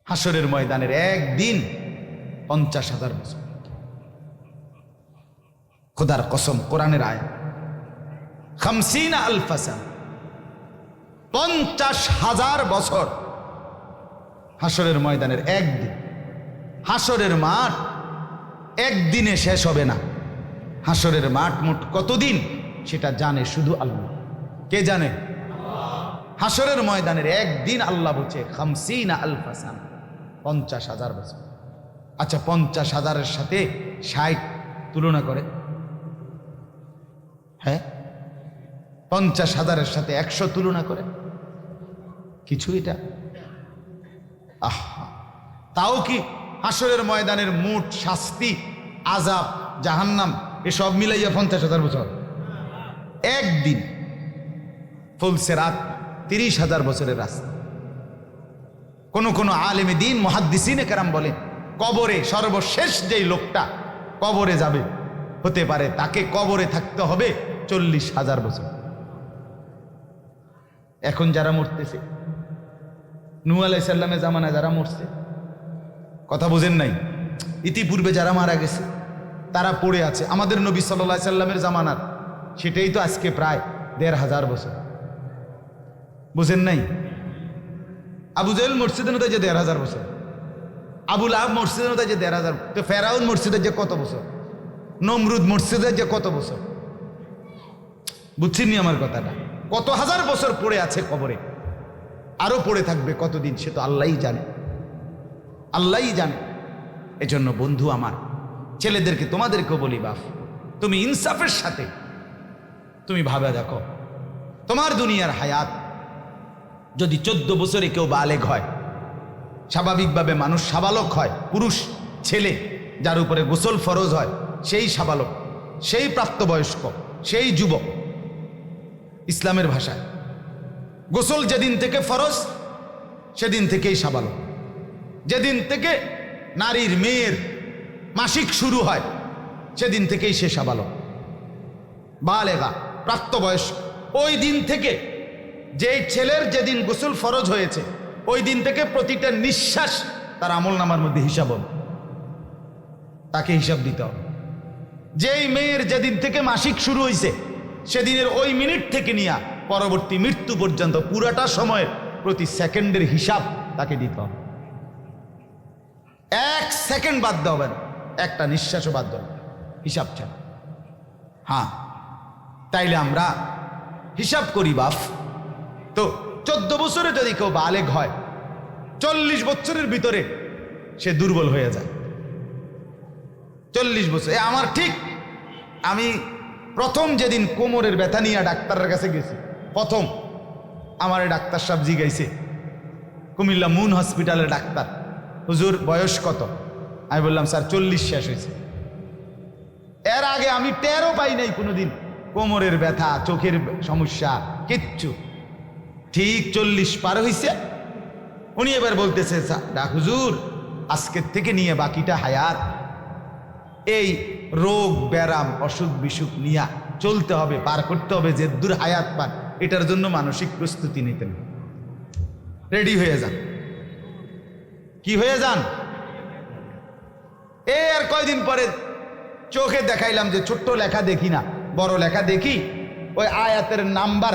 হাসরের ময়দানের একদিন 50,000 বছর। খোদার কসম, কোরআনের আয়াত, 50 আলফা সানা, 50,000 বছর হাসরের ময়দানের একদিন। হাসরের মাঠ একদিনে শেষ হবে না। হাসরের মাঠ মোট কতদিন সেটা জানে শুধু আল্লাহ। কে জানে? হাসরের ময়দানের একদিন আল্লাহ বলছে 50 আলফা সানা, 50,000 বছর। আচ্ছা, 50,000-এর সাথে 60 তুলনা করে, হ্যাঁ, 50,000-এর সাথে 100 তুলনা করে কিছু এটা? আহা, তাও কি হাসরের ময়দানের মোট শাস্তি, আযাব, জাহান্নাম এসব মিলাইয়া 50,000 বছর? একদিন ফুলসিরাত 30,000 বছরের রাস্তা। কোন কোন আলেমে দ্বীন মুহাদ্দিসিনে কেরাম বলেন, কবরে সর্বশেষ যেই লোকটা কবরে যাবে, হতে পারে তাকে কবরে থাকতে হবে 40,000 বছর। এখন যারা মরতেছে, নূহ আলাইহিস সালামের জামানায় যারা মরছে, কথা বুঝেন নাই, ইতিপূর্বে যারা মারা গেছে তারা পড়ে আছে। আমাদের নবী সাল্লাল্লাহু আলাইহি সাল্লামের জামানার সেটাই তো আজকে প্রায় 1,500 বছর। বুঝেন নাই? আবু জেহেল মসজিদে নয় যে 1,500 বছর, আবু লাহাব মসজিদে নয় যে 1,500, তো ফেরাউন মসজিদের যে কত বছর, নমরুদ মসজিদের যে কত বছর। বুঝছেননি আমার কথাটা? কত হাজার বছর পড়ে আছে কবরে, আরো পড়ে থাকবে কতদিন সে তো আল্লাহই জানে, আল্লাহই জানে। এজন্য বন্ধু আমার, ছেলেদেরকে তোমাদেরকেও বলি, বাপ, তুমি ইনসাফের সাথে তুমি ভাবে দেখো, তোমার দুনিয়ার হায়াত যদি 14 বছরে কেউ বালেগ হয়, স্বাভাবিকভাবে মানুষ সাবালক হয়, পুরুষ ছেলে যার উপরে গোসল ফরজ হয়, সেই সাবালক, সেই প্রাপ্তবয়স্ক, সেই যুবক। ইসলামের ভাষায় গোসল যেদিন থেকে ফরজ সেদিন থেকেই সাবালক। যেদিন থেকে নারীর মেয়ের মাসিক শুরু হয় সেদিন থেকেই সে সাবালক, বালেগা, প্রাপ্তবয়স্ক। ওই দিন থেকে, যেই ছেলের যেদিন গোসল ফরজ হয়েছে, ওই দিন থেকে প্রতিটা নিঃশ্বাস তার আমলনামার মধ্যে হিসাব হবে, তাকে হিসাব দিতে হবে। যেই মেয়ের যেদিন থেকে মাসিক শুরু হয়েছে সেদিনের ওই মিনিট থেকে নিয়ে পরবর্তী মৃত্যু পর্যন্ত পুরাটা সময়ের প্রতি সেকেন্ডের হিসাব তাকে দিতে হবে। 1 সেকেন্ড বাদ দেওয়া হবে না, একটা নিঃশ্বাসও বাদ দেওয়া হবে হিসাব ছাড়া। হ্যাঁ, তাইলে আমরা হিসাব করি বাপ, তো 14 বছরে যদি কেউ বালেগ হয়, 40 বছরের ভিতরে সে দুর্বল হয়ে যায়। 40 বছর, আমার ঠিক, আমি প্রথম যেদিন কোমরের ব্যথা নিয়ে ডাক্তারের কাছে গেছি, প্রথম আমার ডাক্তার সাহেব জিজ্ঞাসে, কুমিল্লা মুন হসপিটালের ডাক্তার, হুজুর বয়স কত? আমি বললাম স্যার 40 শেষ হয়েছে। এর আগে আমি টেরও পাই নাই কোনোদিন কোমরের ব্যথা, চোখের সমস্যা, কিচ্ছু। ঠিক 40 পার হয়েছে, উনি এবার বলতেছে, হুজুর আজকের থেকে নিয়ে বাকিটা হায়াত এই রোগ ব্যারাম অসুখ বিসুখ নিয়ে চলতে হবে, পার করতে হবে, যে দূর হায়াত পান, এটার জন্য মানসিক প্রস্তুতি নিতেন। রেডি হয়ে যান। কি হয়ে যান? আর কয়দিন পরে চোখে দেখাইলাম যে ছোট্ট লেখা দেখি না, বড় লেখা দেখি, ওই আয়াতের নাম্বার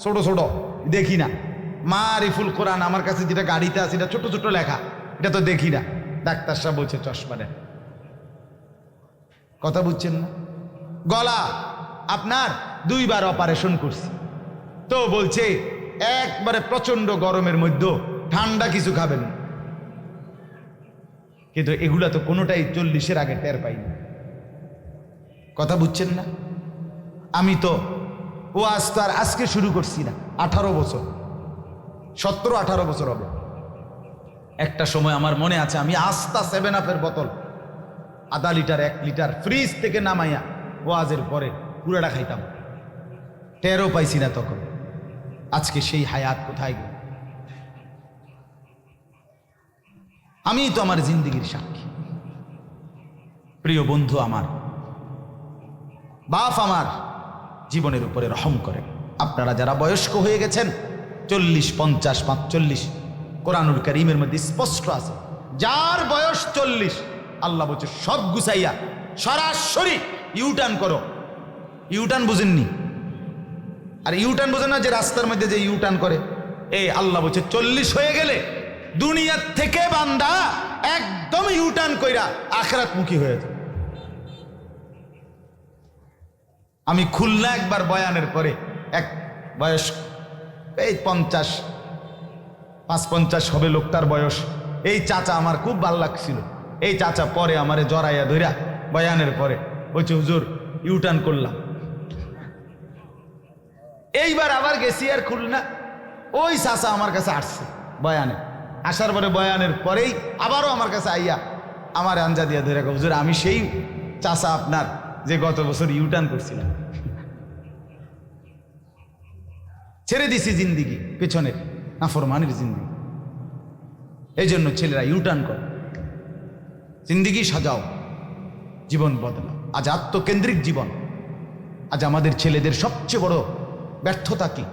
ছোট ছোট দেখি না। মারিফুল কোরআন আমার কাছে যেটা গাড়িতে আছে, এটা ছোট ছোট লেখা, এটা তো দেখি না। ডাক্তার সাহেব বলছে চশমা নেন। কথা বুঝছেন না? গলা আপনার 2 বার অপারেশন করছি, তো বলছে একবারে প্রচন্ড গরমের মধ্যে ঠান্ডা কিছু খাবেন, কিন্তু এগুলা তো কোনোটাই 40-এর আগে টের পাইনি। কথা বুঝছেন না? আমি তো ওয়াজ তো আর আজকে শুরু করছি না, 18 বছর, 17-18 বছর হবে। একটা সময় আমার মনে আছে, আমি আস্তা 7 আপের বোতল, আধা লিটার 1 লিটার ফ্রিজ থেকে নামাইয়া ওয়াজের পরে পুরাটা খাইতাম, টেরও পাইছি না তখন। আজকে সেই হায়াত কোথায় গেল? আমি তো আমার জিন্দেগির সাক্ষী। প্রিয় বন্ধু আমার, বাপ আমার জীবনের উপরে রহম করে। আপনারা যারা বয়স্ক হয়ে গেছেন, 40, 50, 45, কোরআনুল কারীমের মধ্যে স্পষ্ট আছে, যার বয়স 40 আল্লাহ বলছে সব গুছাইয়া সরাসরি ইউটার্ন করো। ইউটার্ন বুঝেননি? আর ইউটার্ন বোঝেন না যে রাস্তার মধ্যে যে ইউটার্ন করে? এই আল্লাহ বলছে 40 হয়ে গেলে দুনিয়ার থেকে বান্দা একদম ইউটার্ন কইরা আখিরাত মুখী হয়ে যায়। আমি খুলনা একবার বয়ানের পরে এক বয়স এই 55 হবে লোকটার বয়স, এই চাচা আমার খুব ভাল লাগছিল। এই চাচা পরে আমারে জড়াইয়া ধইরা বয়ানের পরে বলছে হুজুর ইউটার্ন করলাম। এইবার আবার গেছি আর খুলনা, ওই চাচা আমার কাছে আসছে বয়ানে, আসার পরে বয়ানের পরেই আবারও আমার কাছে আইয়া আমার আঞ্জা দিয়া ধরে হুজুর আমি সেই চাচা আপনার যে গত বছর ইউটার্ন করছিলাম। ছেড়ে দিছি জিন্দিগি পেছনের নাফরমানির জিন্দিগি। এই জন্য ছেলেরা ইউটার্ন করে, জিন্দিগি সাজাও, জীবন বদলাও। আজ আত্মকেন্দ্রিক জীবন। আজ আমাদের ছেলেদের সবচেয়ে বড় ব্যর্থতা কি?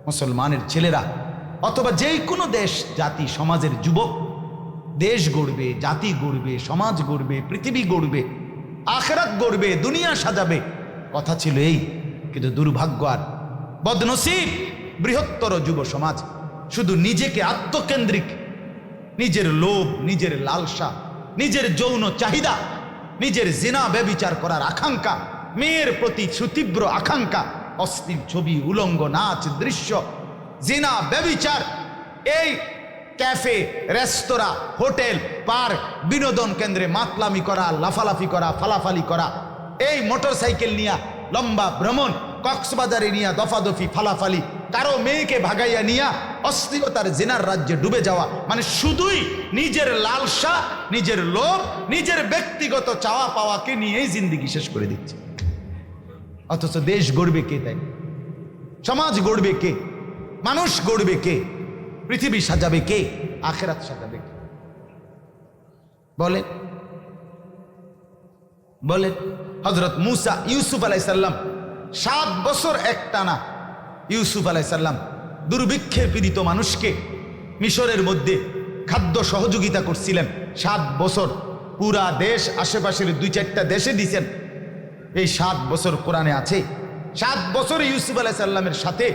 মুসলমানের ছেলেরা অথবা যেই কোনো দেশ জাতি সমাজের যুবক দেশ গড়বে, জাতি গড়বে, সমাজ গড়বে, পৃথিবী গড়বে, আখিরাত গড়বে, দুনিয়া সাজাবে, কথা ছিল এই। কিন্তু দুর্ভাগ্য আর বদনসিব বৃহত্তর যুব সমাজ শুধু নিজেকে আত্মকেন্দ্রিক, নিজের লোভ, নিজের লালসা, নিজের যৌন চাহিদা, নিজের জিনা ব্যভিচার করার আকাঙ্ক্ষা, মেয়ের প্রতি সুতীব্র আকাঙ্ক্ষা, অশ্লীল ছবি, উলঙ্গ নাচ, দৃশ্য, জিনা ব্যভিচার, এই ক্যাফে, রেস্তোরাঁ, হোটেল, পার্ক, বিনোদন কেন্দ্রে মাতলামি করা, লাফালাফি করা, ফালাফালি করা, এই মোটর সাইকেল নিয়ে লম্বা ভ্রমণ, কক্সবাজারে নিয়ে দফাদফি ফালাফালি, কারো মেয়েকে ভাগাইয়া নিয়া অশ্লীলতার জিনার রাজ্যে ডুবে যাওয়া, মানে শুধুই নিজের লালসা, নিজের লোভ, নিজের ব্যক্তিগত চাওয়া পাওয়াকে নিয়েই জিন্দিগি শেষ করে দিচ্ছে। অথচ দেশ গড়বে কে? তাই সমাজ গড়বে কে? মানুষ গড়বে কে? পৃথিবী সাজাবে কে? আখিরাত সাজাবে কে? বলেন বলেন। হযরত মুসা, ইউসুফ আলাইহিস সালাম 7 বছর একটানা ইউসুফ আলাইহিস সালাম দুর্ভিক্ষের পীড়িত মানুষকে মিশরের মধ্যে খাদ্য সহযোগিতা করছিলেন 7 বছর। পুরা দেশ, আশেপাশের 2-4টা দেশে দিয়েছেন। এই 7 বছর কোরআনে আছে। 7 বছর ইউসুফ আলাইহিস সালামের সাথে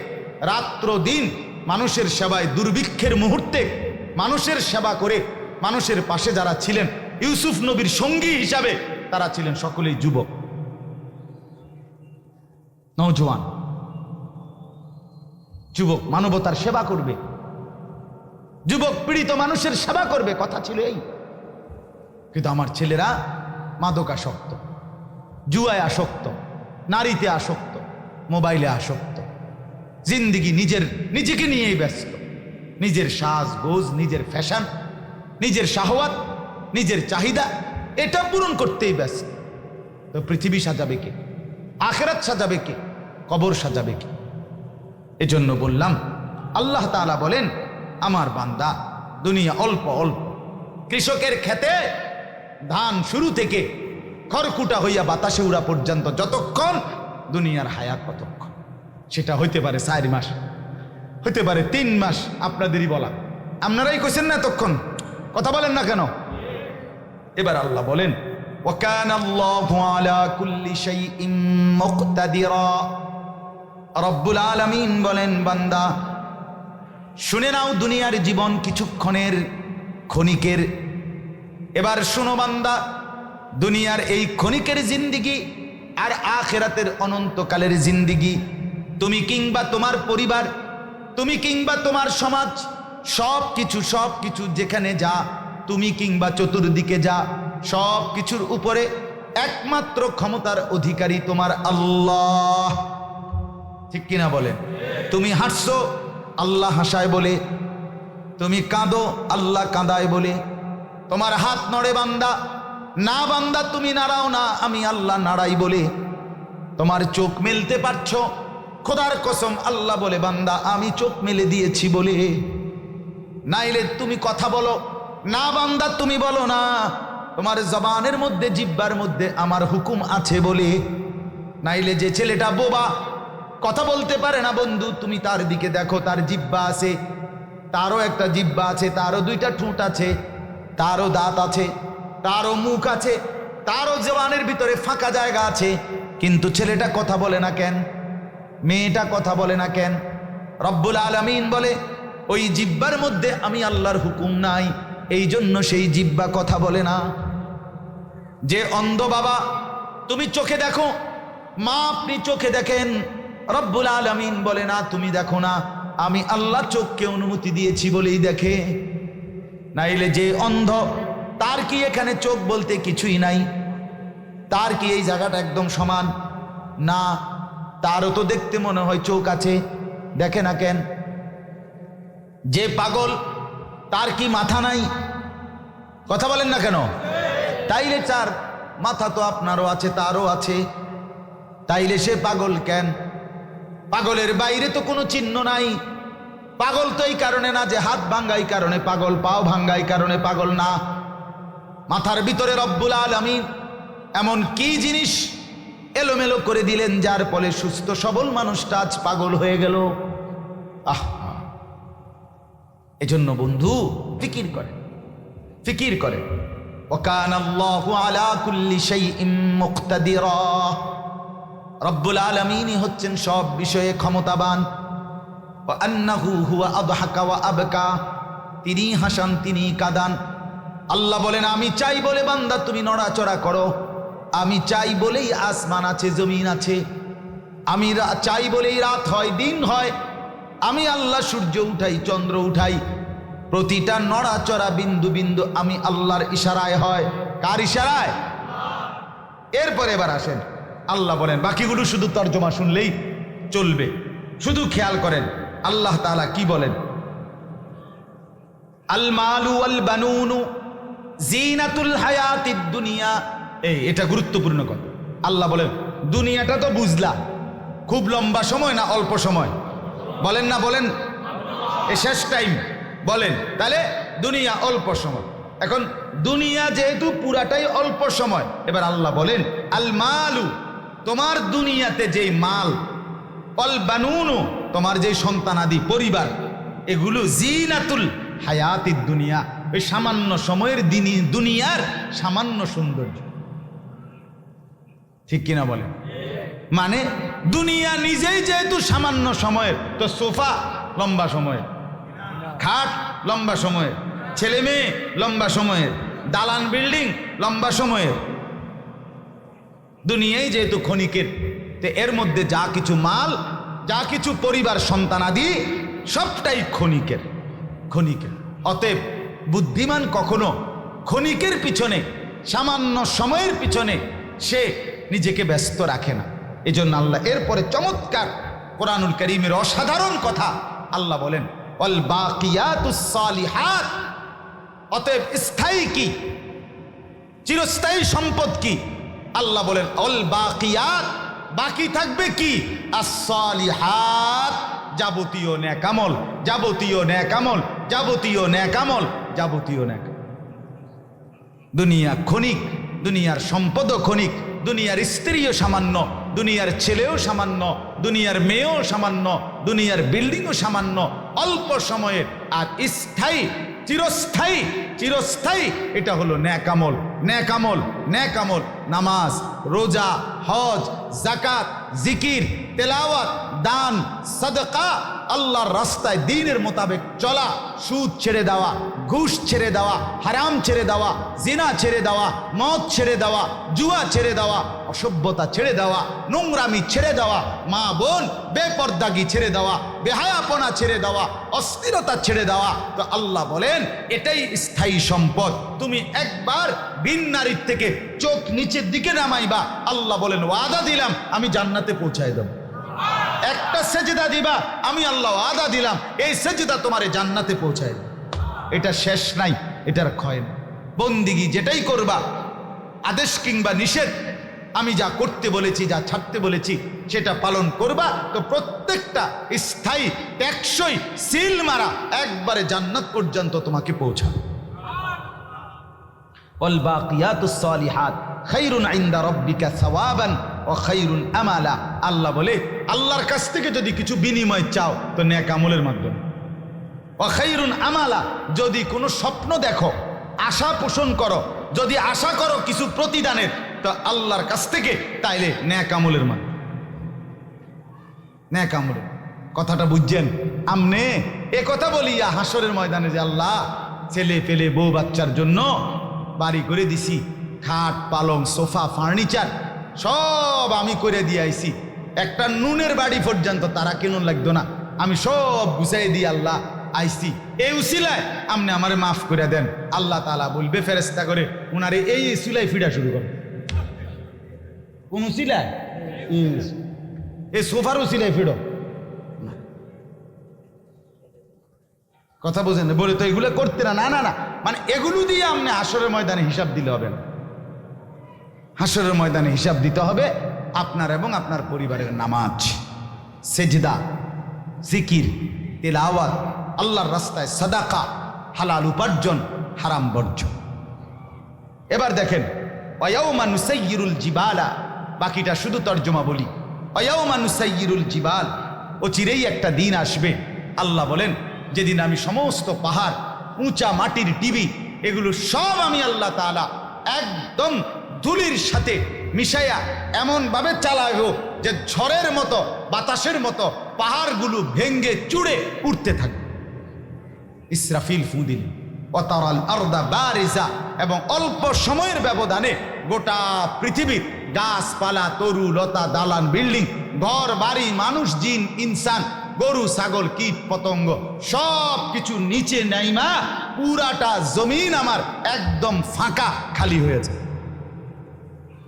রাত্র দিন মানুষের সেবায়, দুর্ভিক্ষের মুহূর্তে মানুষের সেবা করে মানুষের পাশে যারা ছিলেন ইউসুফ নবীর সঙ্গী হিসাবে, তারা ছিলেন সকলেই যুবক, নওজোয়ান যুবক। মানবতার সেবা করবে, যুবক পীড়িত মানুষের সেবা করবে, কথা ছিল এই। কিন্তু আমার ছেলেরা মাদকাসক্ত, জুয়ায় আসক্ত, নারীতে আসক্ত, মোবাইলে আসক্ত, জিন্দিগি নিজেকে নিয়েই ব্যস্ত। নিজের সাজগোজ, নিজের ফ্যাশন, নিজের শাহওয়াত, নিজের চাহিদা, এটা পূরণ করতেই ব্যস্ত। তো পৃথিবী সাজাবে কে? আখিরাত সাজাবে কে? কবর সাজাবে কে? এজন্য বললাম, আল্লাহ তাআলা বলেন আমার বান্দা দুনিয়া অল্প অল্প। কৃষকের ক্ষেতে ধান শুরু থেকে খড়কুটা হইয়া বাতাসে উড়া পর্যন্ত যতক্ষণ দুনিয়ার হায়াত কতক্ষণ, সেটা হইতে পারে 4 মাস, হইতে পারে 3 মাস। আপনাদেরই বলা, আপনারাই কইছেন না তখন, কথা বলেন না কেন? এবার আল্লাহ বলেন ওয়াকানা আল্লাহু আলা কুল্লি শাইইন মুকতাদিরা। রব্বুল আলামিন বলেন বান্দা শুনে নাও, দুনিয়ার জীবন কিছুক্ষণের, ক্ষণিকের। এবার শোনো বান্দা, দুনিয়ার এই ক্ষণিকের জিন্দিগি আর আখিরাতের অনন্তকালের জিন্দিগি, তুমি কিংবা তোমার পরিবার, তুমি কিংবা তোমার সমাজ, সব কিছু যেখানে যা, তুমি কিংবা চতুর্দিকে যা, সব কিছুর উপরে একমাত্র ক্ষমতার অধিকারী তোমার আল্লাহ। ঠিক কিনা বলেন? তুমি হাসছো, আল্লাহ হাসায় বলে। তুমি কাঁদো, আল্লাহ কাঁদায় বলে। তোমার হাত নড়ে বান্দা, না বান্দা তুমি নাড়াও না, আমি আল্লাহ নাড়াই বলে। তোমার চোখ মেলতে পারছো, খোদার কসম আল্লাহ বলে বান্দা আমি চোখ মেলে দিয়েছি বলে। নাইলে তুমি কথা বলো, না বান্দা তুমি বলো না, তোমার জবানের মধ্যে, জিহ্বার মধ্যে আমার হুকুম আছে বলে। নাইলে যে ছেলেটা বোবা, কথা বলতে পারে না বন্ধু, তুমি তার দিকে দেখো, তার জিহ্বা আছে, তারও একটা জিহ্বা আছে, তারও দুইটা ঠোঁট আছে, তারও দাঁত আছে, তারও মুখ আছে, তারও জবানের ভিতরে ফাঁকা জায়গা আছে, কিন্তু ছেলেটা কথা বলে না কেন? মেয়েটা কথা বলে না কেন? রব্বুল আলামিন বলে ওই জিহ্বার মধ্যে আমি আল্লাহর হুকুম নাই, এই জন্য সেই জিহ্বা কথা বলে না। যে অন্ধ বাবা, তুমি চোখে দেখো, মা আপনি চোখে দেখেন, রব্বুল আলামিন বলে না তুমি দেখো না, আমি আল্লাহ চোখকে অনুমতি দিয়েছি বলেই দেখে। নাইলে যে অন্ধ, তার কি এখানে চোখ বলতে কিছুই নাই? তার কি এই জায়গাটা একদম সমান? না, তারও তো দেখতে মনে হয় চোখ আছে, দেখে না কেন? যে পাগল, তার কি মাথা নাই? কথা বলেন না কেন? তাইলে তার মাথা তো আপনারও আছে, তারও আছে, তাইলে সে পাগল কেন? পাগলের বাইরে তো কোনো চিহ্ন নাই। পাগল তো এই কারণে না যে হাত ভাঙ্গাই কারণে পাগল, পাও ভাঙ্গাই কারণে পাগল না। মাথার ভিতরে রব্বুল আলামিন এমন কি জিনিস এলোমেলো করে দিলেন যার ফলে সুস্থ সবল মানুষটা আজ পাগল হয়ে গেল। এজন্য বন্ধু ফিকির করে, ফিকির করে। ওয়াকানাল্লাহু আলা কুল্লি শাইইন মুকতাদিরা। রব্বুল আলামিনই হচ্ছেন সব বিষয়ে ক্ষমতাবান। ওয়া আন্নাহু হুয়া আদহাকা ওয়া আবকা, তিনি হাসান, তিনি কাঁদান। আল্লাহ বলেন আমি চাই বলে বান্দা তুমি নড়াচড়া করো, আমি চাই বলেই আসমান আছে, জমিন আছে, আমি চাই বলেই রাত হয়, দিন হয়, আমি আল্লাহ সূর্য উঠাই, চন্দ্র উঠাই, প্রতিটা নড়াচড়া বিন্দু বিন্দু আমি আল্লাহর ইশারায় হয়। কার ইশারায়? এরপরে এবার আসেন, আল্লাহ বলেন, বাকিগুলো শুধু তর্জমা শুনলেই চলবে, শুধু খেয়াল করেন আল্লাহ তাআলা কি বলেন। আল মালু ওয়াল বানুনু জিনাতুল হায়াতিদ দুনিয়া। এটা গুরুত্বপূর্ণ কথা। আল্লাহ বলেন দুনিয়াটা তো বুঝলা, খুব লম্বা সময় না অল্প সময়? বলেন না, বলেন, এই শেষ টাইম বলেন। তাহলে দুনিয়া অল্প সময়। এখন দুনিয়া যেহেতু পুরাটাই অল্প সময়, এবার আল্লাহ বলেন আল মালু, তোমার দুনিয়াতে যেই মাল, অল বানুনু, তোমার যে সন্তানাদি পরিবার, এগুলো জিনাতুল হায়াতিদ দুনিয়া, ওই সামান্য সময়ের দুনিয়ার সামান্য সৌন্দর্য। ঠিক কিনা বলেন? মানে দুনিয়া নিজেই যেহেতু সামান্য সময়ের, তো সোফা লম্বা সময়ের, খাট লম্বা সময়ের, ছেলে মেয়ে লম্বা সময়ের, দালান বিল্ডিং লম্বা সময়ের। দুনিয়াই যেহেতু ক্ষণিকের, তো এর মধ্যে যা কিছু মাল, যা কিছু পরিবার, সন্তানাদি, সবটাই ক্ষণিকের, ক্ষণিকের। অতএব বুদ্ধিমান কখনো ক্ষণিকের পিছনে, সামান্য সময়ের পিছনে সে নিজেকে ব্যস্ত রাখে না। এজন্য আল্লাহ এরপরে চমৎকার কোরআনুল কারীমের অসাধারণ কথা আল্লাহ বলেন ওয়াল বাকিয়াতুস সালিহাত। অতএব স্থায়ী কি, চিরস্থায়ী সম্পদ কি? আল্লাহ বলেন ওয়াল বাকিয়াত, বাকি থাকবে কি? আস-সালিহাত, যাবতীয় নেকামল, যাবতীয় নেকামল, যাবতীয় নেকামল, যাবতীয় নেক। দুনিয়া ক্ষণিক, দুনিয়ার সম্পদও ক্ষণিক, দুনিয়ার স্ত্রীও সামান্য, দুনিয়ার ছেলেও সামান্য, দুনিয়ার মেয়েও সামান্য, দুনিয়ার বিল্ডিংও সামান্য, অল্প সময়ের। আর স্থায়ী, চিরস্থায়ী, চিরস্থায়ী এটা হলো নেকামল। নেকামল, নেকামল, নামাজ, রোজা, হজ, যাকাত, জিকির, তেলাওয়াত, দান, সাদকা, আল্লাহর রাস্তায় দ্বীনের মোতাবেক চলা, সুদ ছেড়ে দেওয়া, ঘুষ ছেড়ে দেওয়া, হারাম ছেড়ে দেওয়া, জিনা ছেড়ে দেওয়া, মদ ছেড়ে দেওয়া, জুয়া ছেড়ে দেওয়া, অসভ্যতা ছেড়ে দেওয়া, নোংরামি ছেড়ে দেওয়া, মা বোন বেপরদাগি ছেড়ে দেওয়া, বেহায়াপনা ছেড়ে দেওয়া, অস্থিরতা ছেড়ে দেওয়া। তো আল্লাহ বলেন এটাই স্থায়ী সম্পদ। তুমি একবার বিন নারীর থেকে চোখ নিচের দিকে নামাইবা, আল্লাহ বলেন ওয়াদা দিলাম আমি জান্নাতে পৌঁছায় দেব। একটা সেজদা দিবা, আমি আল্লাহ ওয়াদা দিলাম এই সেজদা তোমারে জান্নাতে পৌঁছায় দেব। এটা শেষ নাই, এটার ক্ষয় নাই। বন্দিগি যেটাই করবা, আদেশ কিংবা নিষেধ, আমি যা করতে বলেছি, যা ছাড়তে বলেছি সেটা পালন করবা, তো প্রত্যেকটা স্থায়ী, টেকসই, সিল মারা, একবারে জান্নাত পর্যন্ত তোমাকে পৌঁছাবে। ওয়াল বাকিয়াতুস সালিহাত খায়রুন ইনদা রাব্বিকা সাওয়াবান ওয়া খায়রুন আমালা। আল্লাহ বলে আল্লাহর কাছ থেকে যদি কিছু বিনিময় চাও তো নেক আমলের মাধ্যমে। ওয়া খায়রুন আমালা, যদি কোনো স্বপ্ন দেখো, আশা পোষণ করো, যদি আশা করো কিছু প্রতিদানের, তো আল্লাহর কাছ থেকে, তাইলে নেক আমলের মান, নেক আমলের। কথাটা বুঝছেন? আমনে এ কথা বলিয়া হাসরের ময়দানে যে আল্লাহ ছেলে পেলে বউ বাচ্চার জন্য বাড়ি করে দিছি, খাট পালং সোফা ফার্নিচার সব আমি করে দিয়ে আইছি, একটা নুনের বাড়ি পর্যন্ত তারা কেন লাগতো না, আমি সব গুছাই দিই আল্লাহ আইছি, এই উসিলায় আপনি আমারে মাফ করে দেন। আল্লাহ তাআলা বলবে ফেরেশতা করে, উনারে এই উসিলায় ফিরা শুরু করে। কোন উসিলায়? এই সোফার উসিলায় ফিরো। কথা বোঝেন? বলে তো এগুলো করতে না, না না না, মানে এগুলো দিয়ে আপনি হাসরের ময়দানে হিসাব দিলে হবে না। হাসরের ময়দানে হিসাব দিতে হবে আপনার এবং আপনার পরিবারের নামাজ, সেজদা, জিকির, তিলাওয়াত, আল্লাহর রাস্তায় সাদাকা, হালাল উপার্জন, হারাম বর্জন। এবার দেখেন, ওয়ায়াউমা নুসাইয়িরুল জিবালা, বাকিটা শুধু তর্জমা বলি। ওয়ায়াউমা নুসাইয়িরুল জিবাল, চিরেই একটা দিন আসবে, আল্লাহ বলেন, যেদিন আমি সমস্ত পাহাড়, উঁচা মাটির টিবি, এগুলো সব আমি আল্লাহ তাআলা একদম ধুলির সাথে মিশাইয়া এমনভাবে চালাইব যে ঝড়ের মতো, বাতাসের মতো পাহাড়গুলো ভেঙ্গে চুড়ে উঠতে থাকবে। ইসরাফিল ফু দিল, ওয়াতারাল আরদা বারিজা, এবং অল্প সময়ের ব্যবধানে গোটা পৃথিবীর গাছপালা, তরু লতা, দালান, বিল্ডিং, ঘর বাড়ি, মানুষ, জিন, ইনসান, গরু, ছাগল, কীট পতঙ্গ সব কিছু নিচে নাইমা পুরাটা জমিন আমার একদম ফাঁকা, খালি হয়েছে।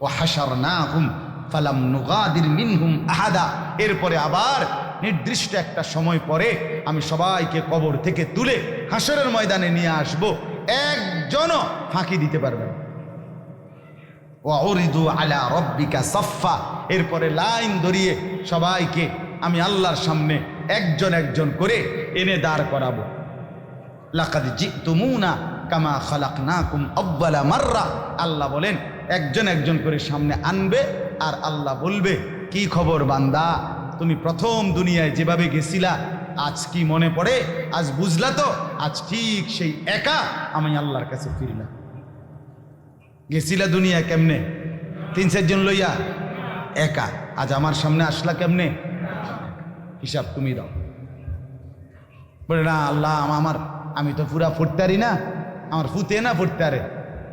ওয়া হাশারনাহুম ফালাম নুগাদির মিনহুম আহাদা, এরপরে আবার নির্দিষ্ট একটা সময় পরে আমি সবাইকে কবর থেকে তুলে হাসরের ময়দানে নিয়ে আসব, একজনও ফাঁকি দিতে পারবে না। ওয়া উরিদু আলা রাব্বিকা সাফফা, এরপরে লাইন ধরিয়ে সবাইকে আমি আল্লাহর সামনে একজন একজন করে এনে দাঁড় করাবো। লাকাদ জিতুমুনা কামা খালাকনাকুম আউয়ালা মাররা, আল্লাহ বলেন একজন একজন করে সামনে আনবে, আর আল্লাহ বলবে, কি খবর বান্দা, তুমি প্রথম দুনিয়ায় যেভাবে গেছিলা আজ কি মনে পড়ে? আজ বুঝলা তো? আজ ঠিক সেই একা আমি আল্লাহর কাছে ফিরলাম। গেছিলা দুনিয়া কেমনে? 3-4 জন লইয়া একা, আজ আমার সামনে আসলা কেমনে? হিসাব তুমি দাও। বলে না আল্লাহ আমি তো পুরা ফুটতে পারি না, আমার ফুতে না ফুটতে পারে,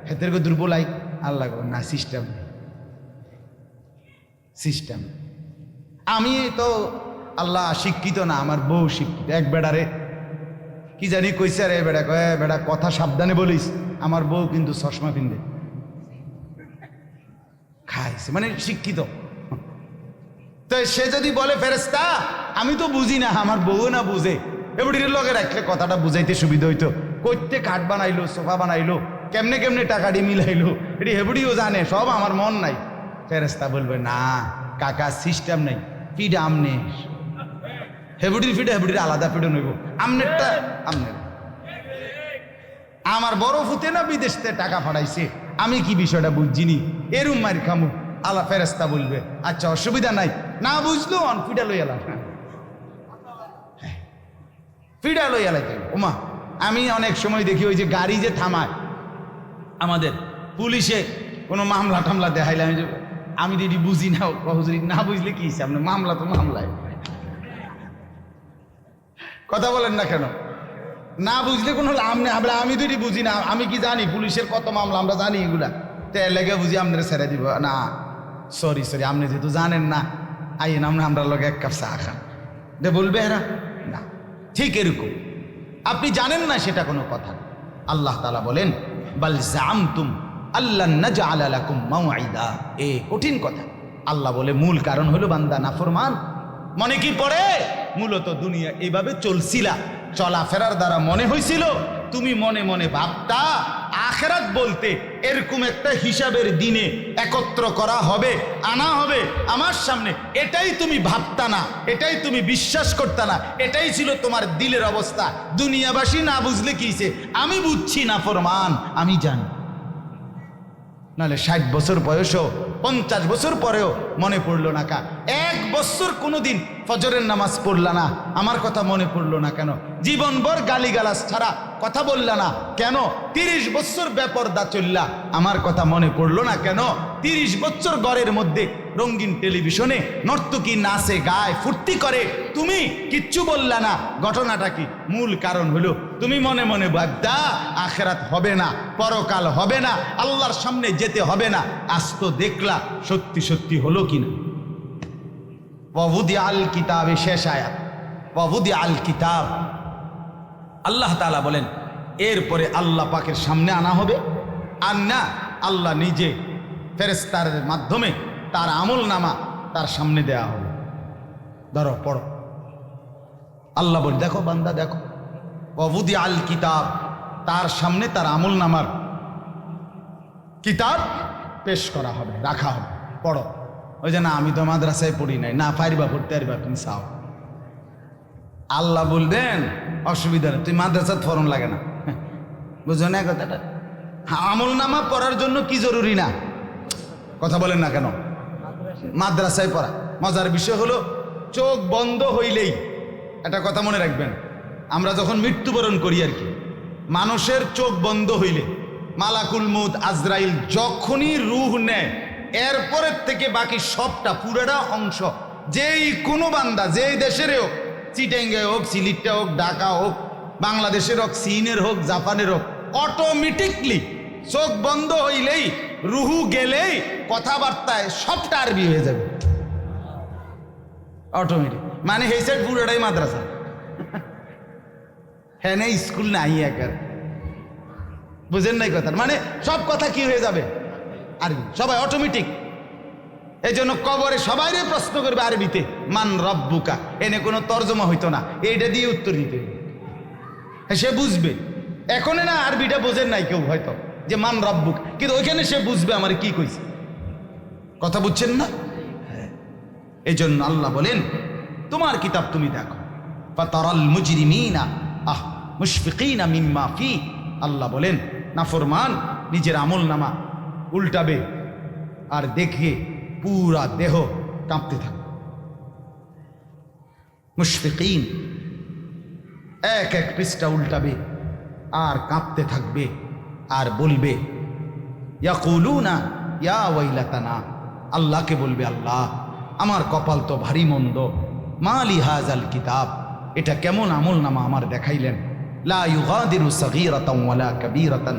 হেতের গো দুর্বলাই। আল্লাহ না, সিস্টেম আমি তো আল্লাহ শিক্ষিত না, আমার বউ শিক্ষিত। এক বেড়ারে কি জানি কইছে, রে বেড়া কয়ে, বেড়া কথা সাবধানে বলিস, আমার বউ কিন্তু চশমা পিন্দে খাইছে, মানে শিক্ষিত। তো সে যদি বলে ফেরেশতা আমি তো বুঝি না, আমার বউ না বুঝে, এবারে লগে রাখলে কথাটা বুঝাইতে সুবিধা হইতো। কইতে কাঠ বানাইলো, সোফা বানাইলো, কেমনে কেমনে টাকা দিয়ে মিলাইলো, এটি হেবড়িও জানে, সব আমার মন নাই। ফেরেশতা বলবে না কাকা, সিস্টেম নাই, ফিড আমনে, হেবড়ির ফিডে হেবড়ির আলাদা ফিডে নইব, আমনেরটা আমনের। আমার বড় ফুতে না বিদেশ থেকে টাকা পাঠাইছে, আমি কি বিষয়টা বুঝছিনি, এরম মার খামু। আল্লাহ ফেরেশতা বলবে আচ্ছা অসুবিধা নাই, না বুঝলো ফিডা লই এলাম, ফিডা লই এলাই। ওমা আমি অনেক সময় দেখি ওই যে গাড়ি যে থামায় আমাদের পুলিশে কোনো মামলা টামলা দেখাইলে আমি দিদি বুঝি না, হুজুরি না বুঝলে কি আপনার মামলা তো মামলায়, কথা বলেন না কেন? না বুঝলে কোনো আমি দিদি বুঝি না, আমি কি জানি পুলিশের কত মামলা আমরা জানি এগুলা, তো এর লেগে বুঝি আপনারা ছেড়ে দিব না। সরি আপনি যেহেতু জানেন না, আইন আমরা লগে এক কাপ চা খান, দে বলবে এরা না। ঠিক এরকম আপনি জানেন না সেটা কোনো কথা। আল্লাহ তাআলা বলেন বাল জামতুম আল্লান নাজআলা লাকুম মাওঈদা, এ কঠিন কথা। আল্লাহ বলে মূল কারণ হলো বান্দা নাফরমান। মনে কি পড়ে? মূলত দুনিয়া এইভাবে চলছিলা, চলাফেরার দ্বারা মনে হয়েছিল, তুমি মনে মনে ভাবতা আখিরাত বলতে এরকম একটা হিসাবের দিনে একত্র করা হবে, আনা হবে আমার সামনে, এটাই তুমি ভাবতা না, এটাই তুমি বিশ্বাস করতা না, এটাই ছিল তোমার দিলের অবস্থা। দুনিয়াবাসী না বুঝলে কিছে, আমি বুঝছি না ফরমান, আমি জানি। নাহলে 60 বছর বয়সও 50 বছর পরেও মনে পড়লো না কা? এক বছর কোনোদিন ফজরের নামাজ পড়লা না, আমার কথা মনে পড়লো না কেন? জীবনভর গালিগালাজ ছাড়া কথা বললা না কেন? 30 বছর বেপরদা চললা, আমার কথা মনে পড়লো না কেন? 30 বছর ঘরের মধ্যে রঙিন টেলিভিশনে নর্তকী নাচে গায় ফুর্তি করে, তুমি কিচ্ছু বললা না। ঘটনাটা কি? মূল কারণ হলো তুমি মনে মনে ভাবতা আখিরাত হবে না, পরকাল হবে না, আল্লাহর সামনে যেতে হবে না। আজ তো দেখলা সত্যি সত্যি হলো কিনা। ওয়াউদি আল কিতাবে, শেষ আয়াত, ওয়াউদি আল কিতাব। আল্লাহ তাআলা বলেন এরপরে আল্লাহ পাকের সামনে আনা হবে, আর না আল্লাহ নিজে ফেরেশতার মাধ্যমে তার আমল নামা তার সামনে দেয়া হবে। ধরো পড়ো, আল্লাহ বলে দেখো বান্দা দেখো, ওয়াউদি আল কিতাব, তার সামনে তার আমল নামার কিতাব পেশ করা হবে, রাখা হবে। পড়ো। ওই যে না আমি তো মাদ্রাসায় পড়ি নাই, না পারিবা পড়তে পারবা, তুমি চাও। আল্লাহ বলবেন অসুবিধা নেই, তুই মাদ্রাসার ফরম লাগে না। বুঝো না কথাটা? আমল নামা পড়ার জন্য কি জরুরি না? কথা বলেন না কেন? মাদ্রাসায় পড়া। মজার বিষয় হলো চোখ বন্ধ হইলেই, একটা কথা মনে রাখবেন, আমরা যখন মৃত্যুবরণ করি আর কি, মানুষের চোখ বন্ধ হইলে মালাকুল মউত আজরাইল যখনই রূহ নেয়, এরপরের থেকে বাকি সবটা পুরোটা অংশ যেই কোনো বান্দা যেই দেশের হোক, চিটাঙ্গে হোক, সিলেটে হোক, ঢাকা হোক, বাংলাদেশের হোক, চীনের হোক, জাপানের হোক, অটোমেটিকলি চোখ বন্ধ হইলেই, রুহু গেলেই কথাবার্তায় সবটা আরবি হয়ে যাবে অটোমেটিক। মানে এই সাইড পুরোটাই মাদ্রাসা, হ্যাঁ না স্কুল নাই একার। বুঝেন নাই কথা? মানে সব কথা কি হয়ে যাবে? আরবি, সবাই অটোমেটিক। এই জন্য কবরে সবাই প্রশ্ন করবে আরবিতে, মান রব্বুকা, এনে কোনো তর্জমা হইতো না, এইটা দিয়ে উত্তর দিতে সে বুঝবে। এখন না আরবিটা বোঝেন নাই কেউ হয়তো, যে মান রব্বুক, কিন্তু ওইখানে সে বুঝবে আমার কি কইছে। কথা বুঝছেন না? এই জন্য আল্লাহ বলেন তোমার কিতাব তুমি দেখো, ফাতারাল মুজরিমিনা মুশফিকিনা মিম্মা ফি। আল্লাহ বলেন নাফরমান নিজের আমল নামা উল্টাবে আর দেখে পুরা দেহ কাঁপতে থাকবে। মুশফিকিন, এক এক পৃষ্ঠা উল্টাবে আর কাঁপতে থাকবে আর বলবে ইয়াকুলুনা ইয়া ওয়াইলাতানা, আল্লাহকে বলবে আল্লাহ আমার কপাল তো ভারী মন্দ, মালি হাজাল কিতাব, এটা কেমন আমল নামা আমার দেখাইলেন, লা ইউগাদিরু সাগীরাতান ওয়ালা কাবীরাতান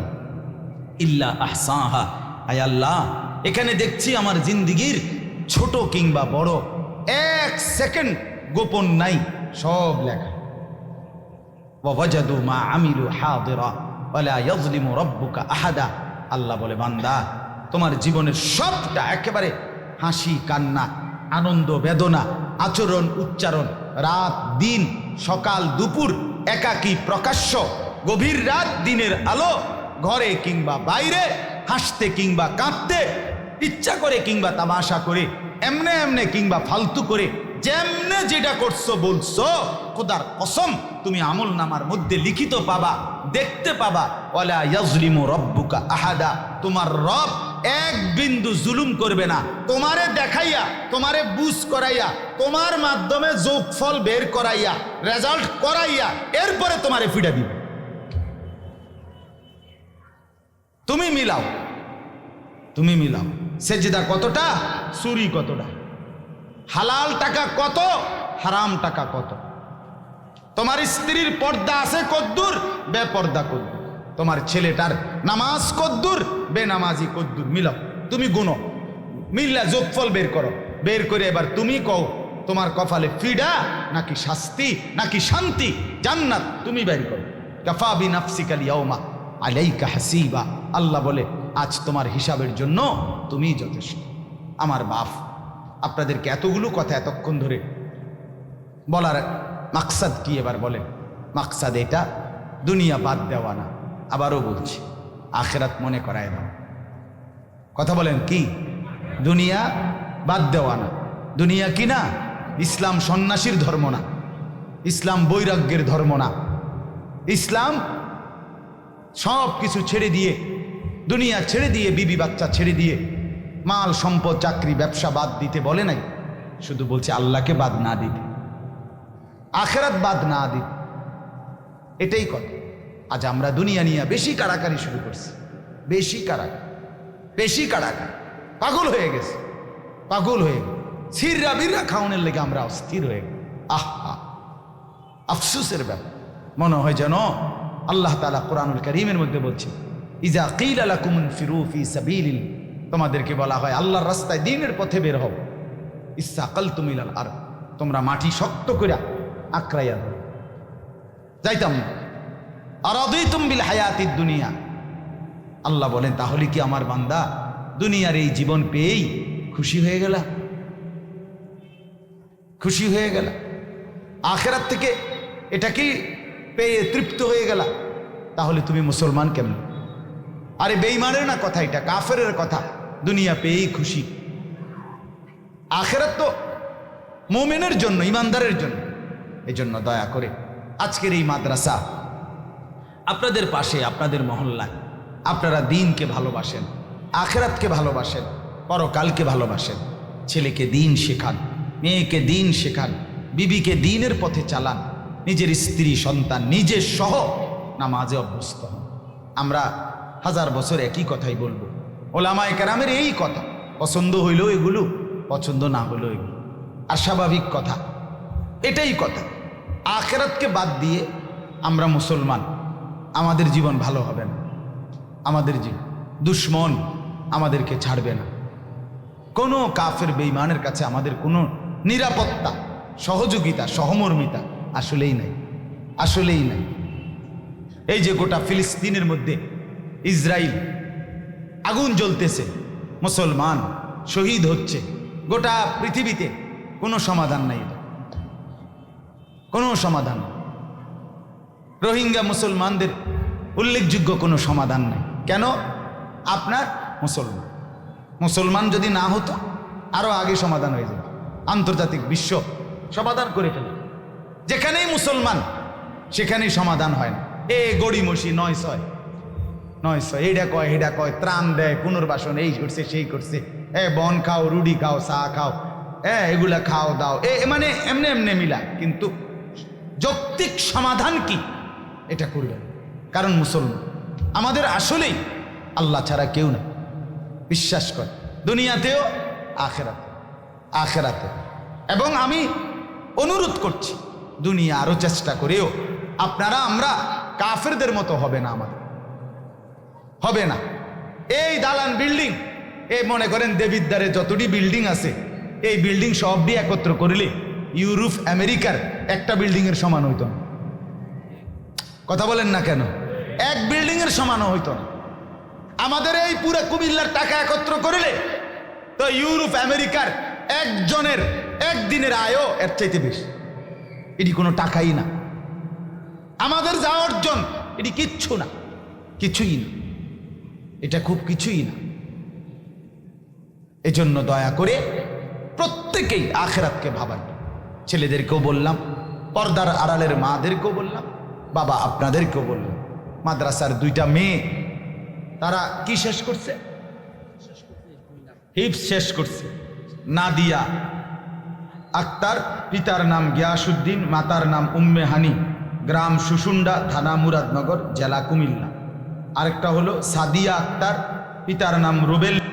ইল্লা আহসাহা। আয় আল্লাহ, এখানে দেখছি আমার জিন্দিগির ছোট কিংবা বড় এক সেকেন্ড গোপন নাই, সব লেখা। ওয়াজাদু মা আমিলু হাদিরা ওয়ালা ইয়াজলিমু রাব্বুকা আহাদা। আল্লাহ বলে বান্দা তোমার জীবনের সবটা একেবারে হাসি কান্না, আনন্দ বেদনা, আচরণ উচ্চারণ, রাত দিন, সকাল দুপুর, একাকী প্রকাশ্য, গভীর রাত দিনের আলো, ঘরে কিংবা বাইরে, হাসতে কিংবা কাঁদতে, ইচ্ছা করে কিংবা তামাশা করে, এমনে এমনে কিংবা ফালতু করে, যেমনে যেটা করছো বলছো, খোদার কসম তুমি আমল নামার মধ্যে লিখিত পাবা, দেখতে পাবা। ওয়ালা ইয়াজলিমু রাব্বুকা আহাদা, তোমার রব এক বিন্দু জুলুম করবে না। তোমারে দেখাইয়া, তোমারে বুঝ করাইয়া, তোমার মাধ্যমে যোগফল বের করাইয়া, রেজাল্ট করাইয়া, এরপরে তোমারে ফিডা দিবে। তুমি মিলাও, তুমি মিলাও, সেজদা কতটা, চুরি কতটা, হালাল টাকা কত, হারাম টাকা কত, তোমার স্ত্রীর পর্দা আছে কদ্দুর, বেপর্দা কদ্দুর, তোমার ছেলেটার নামাজ কদ্দুর, বেনামাজি কদ্দুর, মিলাও, তুমি গুনো, মিল্লা যোগফল বের করো, বের করে এবার তুমি কও তোমার কপালে ফিডা নাকি শাস্তি নাকি শান্তি, জান্নাত তুমি বের করো। কাফা বিনাফসিকাল ইয়াউমা আলাইকা হাসিবা। আল্লাহ বলে আজ তোমার হিসাবের জন্য তুমি যথেষ্ট। আমার বাপ, আপনাদেরকে এতগুলো কথা এতক্ষণ ধরে বলার মাকসাদ কি এবার বলেন? মাকসাদ এটা, দুনিয়া বাদ দেওয়া না, আবারও বলছি আখিরাত মনে করায় দাও। কথা বলেন কি? দুনিয়া বাদ দেওয়া না। দুনিয়া কি না? ইসলাম সন্ন্যাসীর ধর্ম না, ইসলাম বৈরাগ্যের ধর্ম না। ইসলাম সব কিছু ছেড়ে দিয়ে, দুনিয়া ছেড়ে দিয়ে, বিবি বাচ্চা ছেড়ে দিয়ে, মাল সম্পদ চাকরি ব্যবসা বাদ দিতে বলে নাই। শুধু বলছে আল্লাহকে বাদ না দিতে, আখেরাত বাদ না দিতে। এটাই কথা। আজ আমরা দুনিয়া নিয়ে বেশি কাড়াকাড়ি শুরু করছি, বেশি কাড়াকাড়ি, পাগল হয়ে গেছে, পাগল হয়ে গেছে। সিররা বিররা খাওয়ানোর লেগে আমরা অস্থির হয়ে গেছি। আহা, আফসোসের ব্যাপার। মনে হয় যেন আল্লাহ তাআলা কোরআনুল কারীমের মধ্যে বলছে, ইজা কিলা লাকুম ইনফিরু ফি সাবিলিল, তোমাদেরকে বলা হয় আল্লাহর রাস্তায় দ্বীনের পথে বের হও, ইসসাকালতুম ইলাল আরদ, তোমরা মাটি শক্ত করে আঁকড়াইয়া ধরো, যাইতাম না। আরাদিতুম বিল হায়াতিদ দুনিয়া, আল্লাহ বলেন তাহলে কি আমার বান্দা দুনিয়ার এই জীবন পেয়েই খুশি হয়ে গেল? খুশি হয়ে গেল? আখেরাত থেকে এটা কি পেয়ে তৃপ্ত হয়ে গেল? তাহলে তুমি মুসলমান কেমন? আরে বেঈমানের না কথা, এটা কাফেরের কথা। দুনিয়া পেয়েই খুশি, আখেরাত তো মুমিনের জন্য, ইমানদারের জন্য। এজন্য দয়া করে আজকের এই মাদ্রাসা, আপনাদের পাশে, আপনাদের মহল্লায় আপনারা দ্বীনকে ভালোবাসেন, আখেরাতকে ভালোবাসেন, পরকালকে ভালোবাসেন। ছেলেকে দ্বীন শেখান, মেয়েকে দ্বীন শেখান, বিবিকে দ্বীনের পথে চালান, নিজের স্ত্রী সন্তান নিজের সহ নামাজে অভ্যস্ত হন। আমরা হাজার বছর একই কথাই বলবো, ওলামায়ে কেরামের এই কথা। পছন্দ হইলেও এগুলো, পছন্দ না হলেও এগুলো, আর স্বাভাবিক কথা, এটাই কথা। আখেরাতকে বাদ দিয়ে আমরা মুসলমান, আমাদের জীবন ভালো হবে না। আমাদের জীবন, দুশ্মন আমাদেরকে ছাড়বে না। কোনো কাফের বেঈমানের কাছে আমাদের কোনো নিরাপত্তা, সহযোগিতা, সহমর্মিতা আসলেই নাই, আসলেই নাই। এই যে গোটা ফিলিস্তিনের মধ্যে ইসরায়েল, আগুন জ্বলতেছে, মুসলমান শহীদ হচ্ছে, গোটা পৃথিবীতে কোনো সমাধান নাই, এটা কোনো সমাধান। রোহিঙ্গা মুসলমানদের উল্লেখযোগ্য কোনো সমাধান নাই। কেন? আপনার মুসলমান যদি না হতো আরো আগে সমাধান হয়ে যেত, আন্তর্জাতিক বিশ্ব সমাধান করে ফেলে। যেখানেই মুসলমান সেখানেই সমাধান হয় না। এ গড়িমসি 9-6 এইটা কয় হেডা কয়, ত্রাণ দেয়, পুনর্বাসন, এই করছে সেই করছে, বন খাও, রুডি খাও, চা খাও, এগুলা খাও দাও, মানে এমনি এমনি মিলা, কিন্তু যৌক্তিক সমাধান কি এটা করবেন। কারণ মুসলমান আমাদের আসলেই আল্লাহ ছাড়া কেউ না, বিশ্বাস করে দুনিয়াতেও আখেরাতে। এবং আমি অনুরোধ করছি, দুনিয়া আরো চেষ্টা করেও আপনারা, আমরা কাফেরদের মতো হবে না, আমাদের হবে না। এই দালান বিল্ডিং, এই মনে করেন দেবিদ্বারে যতটি বিল্ডিং আছে, এই বিল্ডিং সবটি একত্র করলে ইউরোপ আমেরিকার একটা বিল্ডিং এর সমান হইতো না। কথা বলেন না কেন? এক বিল্ডিং এর সমানও হইতো না। আমাদের এই পুরো কুমিল্লার টাকা একত্র করলে তো ইউরোপ আমেরিকার একজনের একদিনের আয়ও এর চাইতে বেশি। এটি কোনো টাকাই না। আমাদের যা অর্জন, এটি কিচ্ছু না, কিছুই না, এটা খুব কিছুই না। এজন্য দয়া করে প্রত্যেকেই আখেরাতকে ভাবান। ছেলেদেরকেও বললাম, পর্দার আড়ালের মাদেরকেও বললাম, বাবা আপনাদেরকেও বললাম। মাদ্রাসার 2টা মেয়ে, তারা কি শেষ করছে? হিফজ শেষ করছে। নাদিয়া আক্তার, পিতার নাম গিয়াসউদ্দিন, মাতার নাম উম্মে হানি, গ্রাম সুসুন্ডা, থানা মুরাদনগর, জেলা কুমিল্লা। আরেকটা হলো সাদিয়া আক্তার, পিতার নাম রুবেল।